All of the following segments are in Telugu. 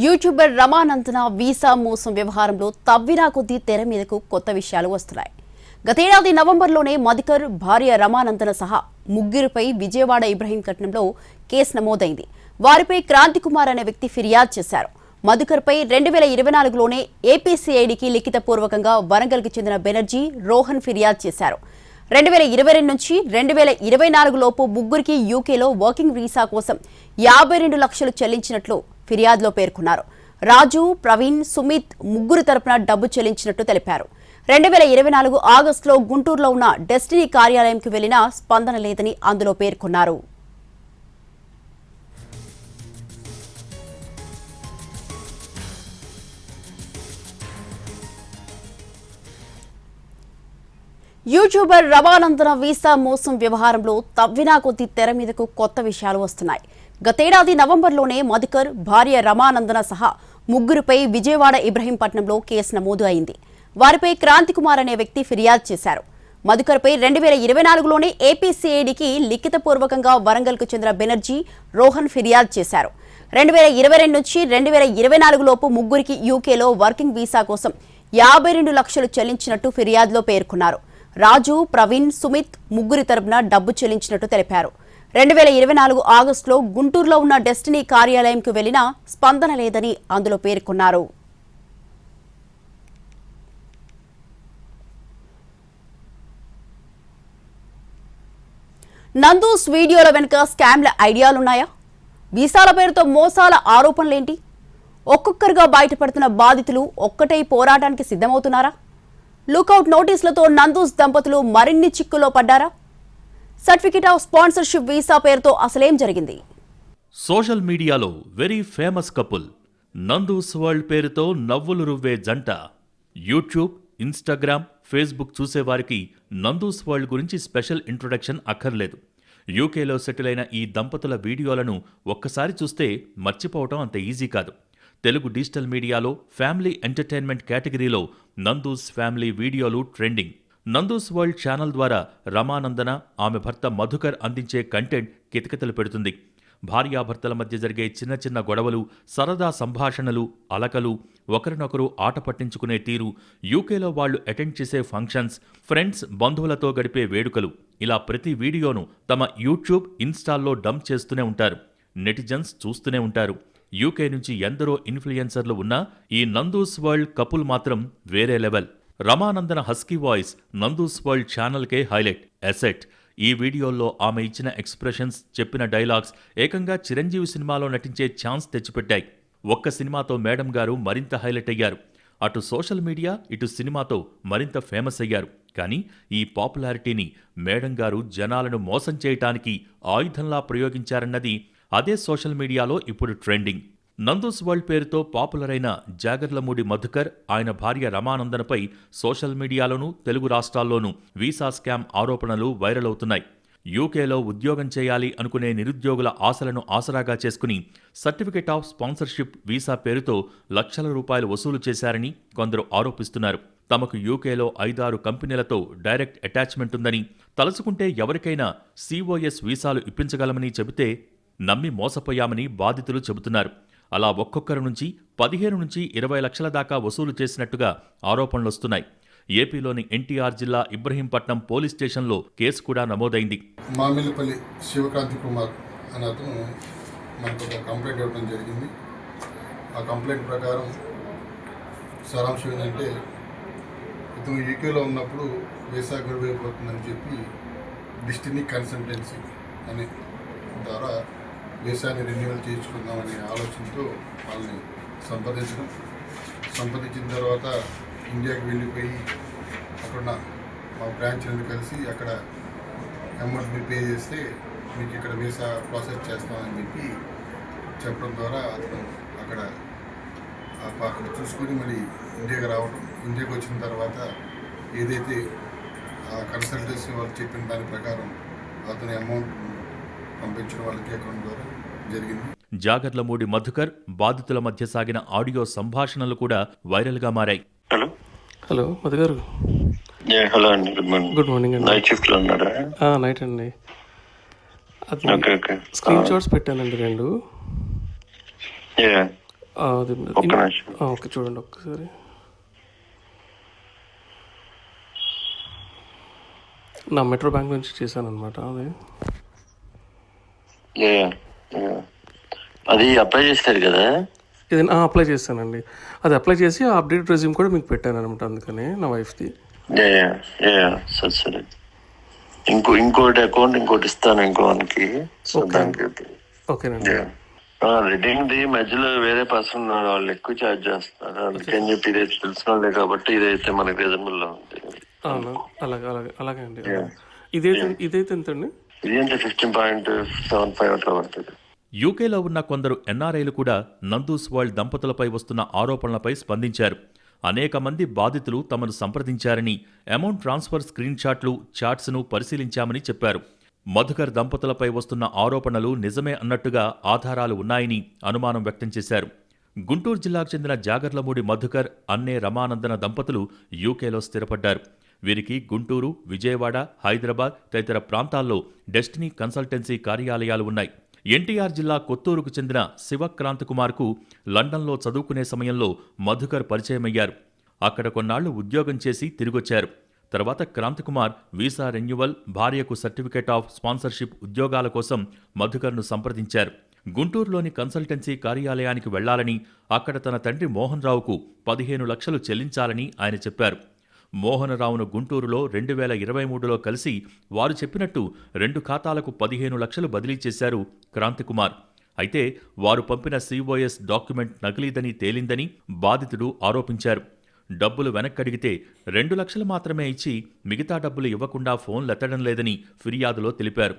యూట్యూబర్ రమానందన వీసా మోసం వ్యవహారంలో తవ్వినా కొద్దీ తెర మీదకు కొత్త విషయాలు వస్తున్నాయి. గతేడాది నవంబర్లోనే మధుకర్ భార్య రమానందన సహా ముగ్గురిపై విజయవాడ ఇబ్రహీంపట్నంలో కేసు నమోదైంది. వారిపై క్రాంతి కుమార్ అనే వ్యక్తి ఫిర్యాదు చేశారు. మధుకర్పై 2024లోనే ఏపీసీఐడికి లిఖితపూర్వకంగా వరంగల్కి చెందిన బెనర్జీ, రోహన్ ఫిర్యాదు చేశారు. 2022 నుంచి 2024 లోపు ముగ్గురికి యూకేలో వర్కింగ్ వీసా కోసం 52 లక్షలు చెల్లించినట్లు ఫిర్యాదులో పేర్కొన్నారు. రాజు, ప్రవీణ్, సుమిత్ ముగ్గురు తరపున డబ్బు చెల్లించినట్టు తెలిపారు. 2024 ఆగస్టులో గుంటూరులో ఉన్న డెస్టినీ కార్యాలయంకు వెళ్లినా స్పందన లేదని అందులో పేర్కొన్నారు. యూట్యూబర్ రమానందన వీసా మోసం వ్యవహారంలో తవ్వినా కొద్దీ తెర మీదకు కొత్త విషయాలు వస్తున్నాయి. గతేడాది నవంబర్లోనే మధుకర్ భార్య రమానందన సహా ముగ్గురిపై విజయవాడ ఇబ్రహీంపట్నంలో కేసు నమోదు అయింది. వారిపై క్రాంతి కుమార్ అనే వ్యక్తి ఫిర్యాదు చేశారు. మధుకర్పై 2024లోనే ఏపీసీఐడికి లిఖితపూర్వకంగా వరంగల్కు చెందిన బెనర్జీ, రోహన్ ఫిర్యాదు చేశారు. 2022 నుంచి 2024 లోపు ముగ్గురికి యూకేలో వర్కింగ్ వీసా కోసం 52 లక్షలు చెల్లించినట్టు ఫిర్యాదులో పేర్కొన్నారు. రాజు, ప్రవీణ్, సుమిత్ ముగ్గురి తరపున డబ్బు చెల్లించినట్టు తెలిపారు. 2024 ఆగస్టులో గుంటూరులో ఉన్న డెస్టినీ కార్యాలయంకు వెళ్లినా స్పందన లేదని అందులో పేర్కొన్నారు. నందూస్ వీడియోల వెనుక స్కామ్ల ఐడియాలున్నాయా? వీసాల పేరుతో మోసాల ఆరోపణలేంటి? ఒక్కొక్కరుగా బయటపడుతున్న బాధితులు ఒక్కటై పోరాటానికి సిద్ధమవుతున్నారా? లుకౌట్ నోటీసులతో నందూస్ దంపతులు మరిన్ని చిక్కులో పడ్డారా? సర్టిఫికేట్ ఆఫ్ స్పాన్సర్షిప్ వీసా పేరుతో అసలేం జరిగింది? సోషల్ మీడియాలో very famous couple Nandu's world పేరుతో నవ్వులు రువ్వే జంట. యూట్యూబ్, ఇన్స్టాగ్రామ్, ఫేస్బుక్ చూసేవారికి నందూస్ వరల్డ్ గురించి స్పెషల్ ఇంట్రొడక్షన్ అక్కర్లేదు. యూకేలో సెటిల్ అయిన ఈ దంపతుల వీడియోలను ఒక్కసారి చూస్తే మర్చిపోవటం అంత ఈజీ కాదు. తెలుగు డిజిటల్ మీడియాలో ఫ్యామిలీ ఎంటర్టైన్మెంట్ కేటగిరీలో నందూస్ ఫ్యామిలీ వీడియోలు ట్రెండింగ్. నందూస్ వరల్డ్ ఛానల్ ద్వారా రమానందన, ఆమె భర్త మధుకర్ అందించే కంటెంట్ కితకితలు పెడుతుంది. భార్యాభర్తల మధ్య జరిగే చిన్న చిన్న గొడవలు, సరదా సంభాషణలు, అలకలు, ఒకరినొకరు ఆట పట్టించుకునే తీరు, యూకేలో వాళ్లు అటెండ్ చేసే ఫంక్షన్స్, ఫ్రెండ్స్, బంధువులతో గడిపే వేడుకలు, ఇలా ప్రతి వీడియోను తమ యూట్యూబ్, ఇన్స్టాల్లో డంప్ చేస్తూనే ఉంటారు. నెటిజన్స్ చూస్తూనే ఉంటారు. యూకే నుంచి ఎందరో ఇన్ఫ్లుయెన్సర్లు ఉన్నా ఈ నందూస్ వరల్డ్ కపుల్ మాత్రం వేరే లెవెల్. రమానందన హస్కీ వాయిస్ నందూస్ వరల్డ్ ఛానల్కే హైలైట్, అసెట్. ఈ వీడియోల్లో ఆమె ఇచ్చిన ఎక్స్ప్రెషన్స్, చెప్పిన డైలాగ్స్ ఏకంగా చిరంజీవి సినిమాలో నటించే ఛాన్స్ తెచ్చిపెట్టాయి. ఒక్క సినిమాతో మేడం గారు మరింత హైలైట్ అయ్యారు. అటు సోషల్ మీడియా, ఇటు సినిమాతో మరింత ఫేమస్ అయ్యారు. కానీ ఈ పాపులారిటీని మేడం గారు జనాలను మోసం చేయటానికి ఆయుధంలా ప్రయోగించారన్నది అదే సోషల్ మీడియాలో ఇప్పుడు ట్రెండింగ్. నందూస్ వరల్డ్ పేరుతో పాపులర్ అయిన జాగర్లమూడి మధుకర్, ఆయన భార్య రమానందనపై సోషల్ మీడియాలోనూ తెలుగు రాష్ట్రాల్లోనూ వీసా స్కామ్ ఆరోపణలు వైరల్ అవుతున్నాయి. యూకేలో ఉద్యోగం చేయాలి అనుకునే నిరుద్యోగుల ఆశలను ఆసరాగా చేసుకుని సర్టిఫికేట్ ఆఫ్ స్పాన్సర్షిప్ వీసా పేరుతో లక్షల రూపాయలు వసూలు చేశారని కొందరు ఆరోపిస్తున్నారు. తమకు యూకేలో 5-6 కంపెనీలతో డైరెక్ట్ అటాచ్మెంట్ ఉందని, తలుచుకుంటే ఎవరికైనా COS వీసాలు ఇప్పించగలమని చెబితే నమ్మి మోసపోయామని బాధితులు చెబుతున్నారు. అలా ఒక్కొక్కరి నుంచి 15 నుంచి 20 లక్షల దాకా వసూలు చేసినట్టుగా ఆరోపణలొస్తున్నాయి. ఏపీలోని ఎన్టీఆర్ జిల్లా ఇబ్రహీంపట్నం పోలీస్ స్టేషన్లో కేసు కూడా నమోదైంది. మామిలిపల్లి శివకాంతి కుమార్ అనే అతను మనకు ఒక కంప్లైంట్ ఇవ్వడం జరిగింది. ఆ కంప్లైంట్ ప్రకారం సారాంశం ఏంటంటే, ఇతను యూకేలో ఉన్నప్పుడు వీసా గడువైపోతుందని చెప్పి డెస్టినీ కన్సల్టెన్సీ అనే ద్వారా వీసాని రెన్యువల్ చేయించుకుందామనే ఆలోచనతో వాళ్ళని సంప్రదించిన తర్వాత ఇండియాకి వెళ్ళిపోయి అక్కడ మా బ్రాంచ్ని కలిసి అక్కడ అమౌంట్ మీరు పే చేస్తే మీకు ఇక్కడ వీసా ప్రాసెస్ చేస్తామని చెప్పడం ద్వారా అతను అక్కడ చూసుకొని మళ్ళీ ఇండియాకి రావడం. ఇండియాకి వచ్చిన తర్వాత ఏదైతే ఆ కన్సల్టెన్సీ వాళ్ళు చెప్పిన దాని ప్రకారం అతని అమౌంట్ పంపించిన వాళ్ళకి అకౌంట్ ద్వారా జరిగింది. జాగర్లమూడి మధుకర్, బాధితుల మధ్య సాగిన ఆడియో సంభాషణలు కూడా వైరల్గా మారాయి. హలో మధుగారు. హలో అండి, గుడ్ మార్నింగ్ అండి. నైట్ షిఫ్ట్లో ఉన్నారా? నైట్ అండి. అది స్క్రీన్ షాట్స్ పెట్టానండి 2. అది ఒక్క నిమిషం. ఓకే, చూడండి ఒక్కసారి. నా మెట్రో బ్యాంక్ నుంచి చేశాను అనమాట అది. Yeah, yeah. అది అప్లై చేస్తారు కదా. ఇది అప్లై చేశానండి. అది అప్లై చేసి ఆ అప్డేట్ రెజ్యూమ్ కూడా మీకు పెట్టాను అనమాట, అందుకని నా వైఫ్ది. సరే. ఇంకోటి అకౌంట్ ఇంకోటి ఇస్తాను ఇంకోనికి. So Okay. దానికి ఓకేనండి. రిడింగ్ ది మధ్యలో వేరే పర్సన్ ఉన్నారు, వాళ్ళు ఎక్కువ ఛార్జ్ చేస్తున్నారు. అందుకని చెప్పి ఇదైతే తెలిసిన వాళ్ళే కాబట్టి ఇదైతే మనకి రీజనబుల్ లో ఉంటుంది. అవునా, అలాగే అండి. Yeah. ఇదైతే ఎంత అండి? ఇది అంటే 15.75 అట్లా పడుతుంది. యూకేలో ఉన్న కొందరు ఎన్ఆర్ఐలు కూడా నందూస్ వరల్డ్ దంపతులపై వస్తున్న ఆరోపణలపై స్పందించారు. అనేక మంది బాధితులు తమను సంప్రదించారని, అమౌంట్ ట్రాన్స్ఫర్ స్క్రీన్ షాట్లు, చాట్స్ను పరిశీలించామని చెప్పారు. మధుకర్ దంపతులపై వస్తున్న ఆరోపణలు నిజమే అన్నట్టుగా ఆధారాలు ఉన్నాయని అనుమానం వ్యక్తం చేశారు. గుంటూరు జిల్లాకు చెందిన జాగర్లమూడి మధుకర్, అన్నే రమానందన దంపతులు యూకేలో స్థిరపడ్డారు. వీరికి గుంటూరు, విజయవాడ, హైదరాబాద్ తదితర ప్రాంతాల్లో డెస్టినీ కన్సల్టెన్సీ కార్యాలయాలు ఉన్నాయి. ఎన్టీఆర్ జిల్లా కొత్తూరుకు చెందిన శివక్రాంతకుమార్కు లండన్లో చదువుకునే సమయంలో మధుకర్ పరిచయమయ్యారు. అక్కడ కొన్నాళ్లు ఉద్యోగం చేసి తిరిగొచ్చారు. తర్వాత క్రాంతకుమార్ వీసా రెన్యువల్, భార్యకు సర్టిఫికేట్ ఆఫ్ స్పాన్సర్షిప్ ఉద్యోగాల కోసం మధుకర్ను సంప్రదించారు. గుంటూరులోని కన్సల్టెన్సీ కార్యాలయానికి వెళ్లాలని, అక్కడ తన తండ్రి మోహన్ రావుకు 15 లక్షలు చెల్లించాలని ఆయన చెప్పారు. మోహన్ రావును గుంటూరులో 2023లో కలిసి వారు చెప్పినట్టు 2 ఖాతాలకు 15 లక్షలు బదిలీ చేశారు క్రాంతికుమార్. అయితే వారు పంపిన సిఓఎస్ డాక్యుమెంట్ నకిలీదని తేలిందని బాధితుడు ఆరోపించారు. డబ్బులు వెనక్కడిగితే 2 లక్షలు మాత్రమే ఇచ్చి మిగతా డబ్బులు ఇవ్వకుండా ఫోన్లెత్తడం లేదని ఫిర్యాదులో తెలిపారు.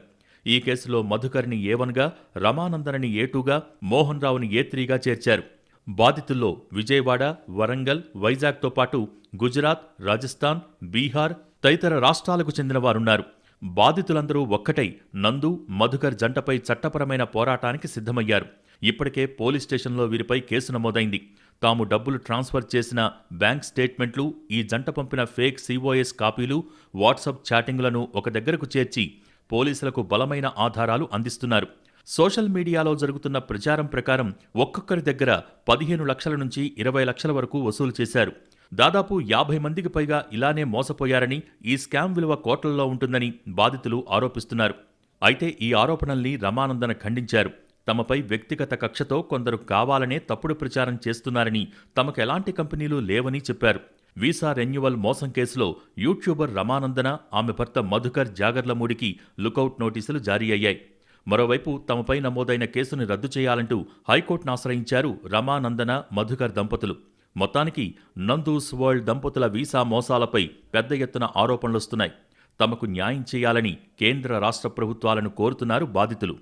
ఈ కేసులో మధుకర్ని A1గా, రమానందనని A2గా, మోహన్ రావుని A3గా చేర్చారు. బాధితుల్లో విజయవాడ, వరంగల్, వైజాగ్తో పాటు గుజరాత్, రాజస్థాన్, బీహార్ తదితర రాష్ట్రాలకు చెందిన వారున్నారు. బాధితులందరూ ఒక్కటై నందు, మధుకర్ జంటపై చట్టపరమైన పోరాటానికి సిద్ధమయ్యారు. ఇప్పటికే పోలీస్ స్టేషన్లో వీరిపై కేసు నమోదైంది. తాము డబ్బులు ట్రాన్స్ఫర్ చేసిన బ్యాంక్ స్టేట్మెంట్లు, ఈ జంట పంపిన ఫేక్ సిఓఎస్ కాపీలు, వాట్సాప్ చాటింగ్లను ఒక దగ్గరకు చేర్చి పోలీసులకు బలమైన ఆధారాలు అందిస్తున్నారు. సోషల్ మీడియాలో జరుగుతున్న ప్రచారం ప్రకారం ఒక్కొక్కరి దగ్గర 15 లక్షల నుంచి 20 లక్షల వరకు వసూలు చేశారు. దాదాపు 50 మందికి పైగా ఇలానే మోసపోయారని, ఈ స్కామ్ విలువ కోట్లలో ఉంటుందని బాధితులు ఆరోపిస్తున్నారు. అయితే ఈ ఆరోపణల్ని రమానందన ఖండించారు. తమపై వ్యక్తిగత కక్షతో కొందరు కావాలనే తప్పుడు ప్రచారం చేస్తున్నారని, తమకు ఎలాంటి కంపెనీలు లేవని చెప్పారు. వీసా రెన్యువల్ మోసం కేసులో యూట్యూబర్ రమానందన, ఆమె భర్త మధుకర్ జాగర్లమూడికి లుకౌట్ నోటీసులు జారీ అయ్యాయి. మరోవైపు తమపై నమోదైన కేసుని రద్దు చేయాలంటూ హైకోర్టును ఆశ్రయించారు రమానందన, మధుకర్ దంపతులు. మొత్తానికి నందూస్ వరల్డ్ దంపతుల వీసా మోసాలపై పెద్ద ఎత్తున ఆరోపణలొస్తున్నాయి. తమకు న్యాయం చేయాలని కేంద్ర రాష్ట్ర ప్రభుత్వాలను కోరుతున్నారు బాధితులు.